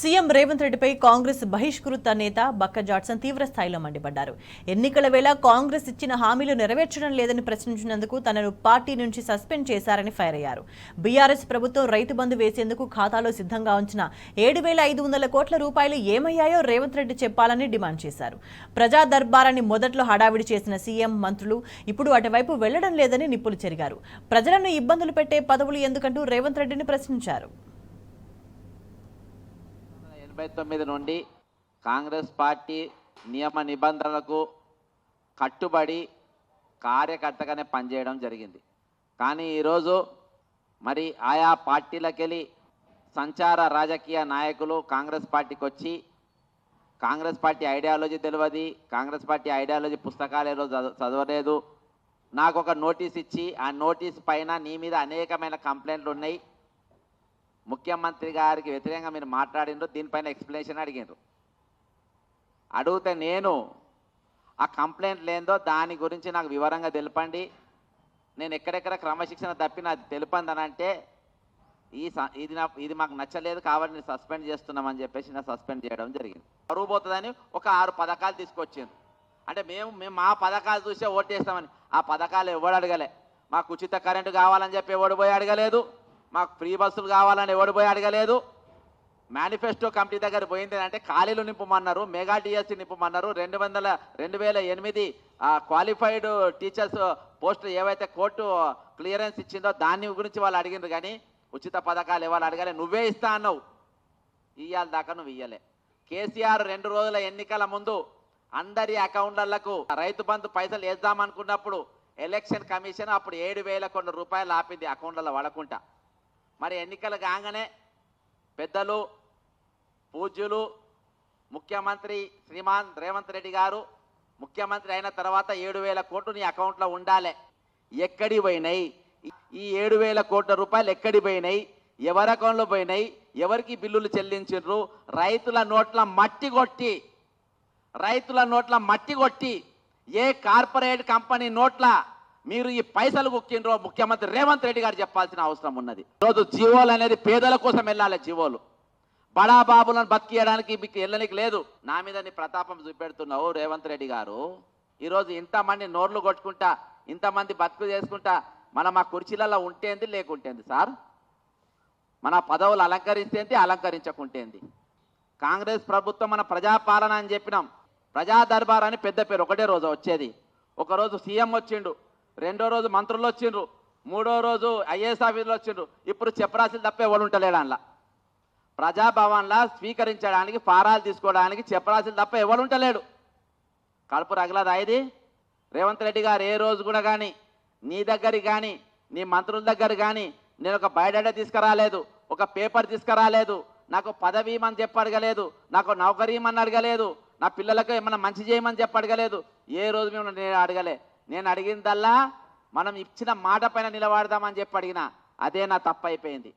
CM Revanth రెడ్డిపై కాంగ్రెస్ బహిష్కృత నేత బక్క జాట్సన్ తీవ్ర స్థాయిలో మండిపడ్డారు. ఎన్నికల వేళ కాంగ్రెస్ ఇచ్చిన హామీలు నెరవేర్చడం లేదని ప్రశ్నించినందుకు తనను పార్టీ నుంచి సస్పెండ్ చేశారని ఫైర్ అయ్యారు. బీఆర్ఎస్ ప్రభుత్వం రైతు బంధు వేసేందుకు ఖాతాలో సిద్ధంగా ఉంచిన 7,500 కోట్ల రూపాయలు ఏమయ్యాయో రేవంత్ రెడ్డి చెప్పాలని డిమాండ్ చేశారు. ప్రజా దర్బారాన్ని మొదట్లో హడావిడి చేసిన సీఎం మంత్రులు ఇప్పుడు అటువైపు వెళ్లడం లేదని నిప్పులు చెరిగారు. ప్రజలను ఇబ్బందులు పెట్టే పదవులు ఎందుకంటూ రేవంత్ రెడ్డిని ప్రశ్నించారు. 89 నుండి కాంగ్రెస్ పార్టీ నియమ నిబంధనలకు కట్టుబడి కార్యకర్తగానే పనిచేయడం జరిగింది. కానీ ఈరోజు మరి ఆయా పార్టీలకెళ్ళి సంచార రాజకీయ నాయకులు కాంగ్రెస్ పార్టీకి వచ్చి కాంగ్రెస్ పార్టీ ఐడియాలజీ తెలియదు, కాంగ్రెస్ పార్టీ ఐడియాలజీ పుస్తకాలు చదవలేదు, నాకు ఒక నోటీస్ ఇచ్చి ఆ నోటీస్ పైన నీ మీద అనేకమైన కంప్లైంట్లు ఉన్నాయి, ముఖ్యమంత్రి గారికి వ్యతిరేకంగా మీరు మాట్లాడినరు, దీనిపైన ఎక్స్ప్లెనేషన్ అడిగినారు. అడిగితే నేను ఆ కంప్లైంట్ లేదో దాని గురించి నాకు వివరంగా తెలపండి, నేను ఎక్కడెక్కడ క్రమశిక్షణ తప్పి నాకు తెలిపండి అని అంటే ఇది మాకు నచ్చలేదు కాబట్టి నేను సస్పెండ్ చేస్తున్నామని చెప్పేసి నేను సస్పెండ్ చేయడం జరిగింది. పరువు పోతుందని ఒక 6 పథకాలు తీసుకొచ్చారు. అంటే మేము మా పథకాలు చూసే ఓటేస్తామని, ఆ పథకాలు ఎవడు అడగలే. మాకు ఉచిత కరెంటు కావాలని చెప్పి ఎవడు పోయి అడగలేదు, మాకు ఫ్రీ బస్సులు కావాలని ఎవడు పోయి అడగలేదు. మేనిఫెస్టో కమిటీ దగ్గర పోయింది అంటే ఖాళీలు నింపమన్నారు, మెగా డిఎస్సి నింపమన్నారు, 2008 క్వాలిఫైడ్ టీచర్స్ పోస్టులు ఏవైతే కోర్టు క్లియరెన్స్ ఇచ్చిందో దాని గురించి వాళ్ళు అడిగినారు. కానీ ఉచిత పథకాలు ఇవ్వాలి అడగలే, నువ్వే ఇస్తా అన్నావు, ఇయ్యాల దాకా నువ్వు ఇయ్యలే. కేసీఆర్ 2 రోజుల ఎన్నికల ముందు అందరి అకౌంట్లకు రైతు బంధు పైసలు వేద్దామనుకున్నప్పుడు ఎలక్షన్ కమిషన్ అప్పుడు 7,000 కోట్ల రూపాయలు ఆపింది అకౌంట్లలో పడకుండా. మరి ఎన్నికలు కాగానే పెద్దలు పూజ్యులు ముఖ్యమంత్రి శ్రీమాన్ రేవంత్ రెడ్డి గారు ముఖ్యమంత్రి అయిన తర్వాత 7,000 కోట్లు నీ అకౌంట్లో ఉండాలి. ఎక్కడి పోయినాయి ఈ 7,000 కోట్ల రూపాయలు? ఎక్కడి పోయినాయి? ఎవరి అకౌంట్లో పోయినాయి? ఎవరికి బిల్లులు చెల్లించారు? రైతుల నోట్ల మట్టి కొట్టి ఏ కార్పొరేట్ కంపెనీ నోట్ల మీరు ఈ పైసలు కుక్కినరో ముఖ్యమంత్రి రేవంత్ రెడ్డి గారు చెప్పాల్సిన అవసరం ఉన్నది. ఈరోజు జీవోలు అనేది పేదల కోసం వెళ్ళాలి. జీవోలు బడాబాబులను బతికియడానికి మీకు వెళ్ళనికి లేదు. నా మీద నీ ప్రతాపం చూపెడుతున్నావు రేవంత్ రెడ్డి గారు. ఈరోజు ఇంతమంది నోర్లు కొట్టుకుంటా, ఇంతమంది బతుకు చేసుకుంటా మనం ఆ కుర్చీలలో ఉంటేంది లేకుంటేంది సార్, మన పదవులు అలంకరిస్తేంది అలంకరించకుంటేంది. కాంగ్రెస్ ప్రభుత్వం మన ప్రజాపాలన అని చెప్పినాం. ప్రజా దర్బార్ అని పెద్ద పేరు ఒకటే రోజు వచ్చేది. ఒకరోజు సీఎం వచ్చిండు, 2వ రోజు మంత్రులు వచ్చిండ్రు, 3వ రోజు ఐఏఎస్ ఆఫీసులు వచ్చిండ్రు. ఇప్పుడు చెప్పరాశీలు తప్ప ఎవరు ఉంటలేడు. అందులో ప్రజాభవన్లా స్వీకరించడానికి ఫారాలు తీసుకోవడానికి చెప్పరాశీలు తప్ప ఎవరు ఉంటలేడు. కడుపు రగలదా ఇది? రేవంత్ రెడ్డి గారు ఏ రోజు కూడా కానీ నీ దగ్గరికి కానీ నీ మంత్రుల దగ్గర కానీ నేను ఒక బయోడేటా తీసుకురాలేదు, ఒక పేపర్ తీసుకురాలేదు, నాకు పదవి ఇమ్మని చెప్పి అడగలేదు, నాకు నౌకరీ ఇమ్మని అడగలేదు, నా పిల్లలకు ఏమన్నా మంచి చేయమని చెప్పి అడగలేదు. ఏ రోజు మేము నేను అడగలే. నేను అడిగిందల్లా మనం ఇచ్చిన మాట పైన నిలబడదామని చెప్పి అడిగినా, అదే నా తప్పు అయిపోయింది.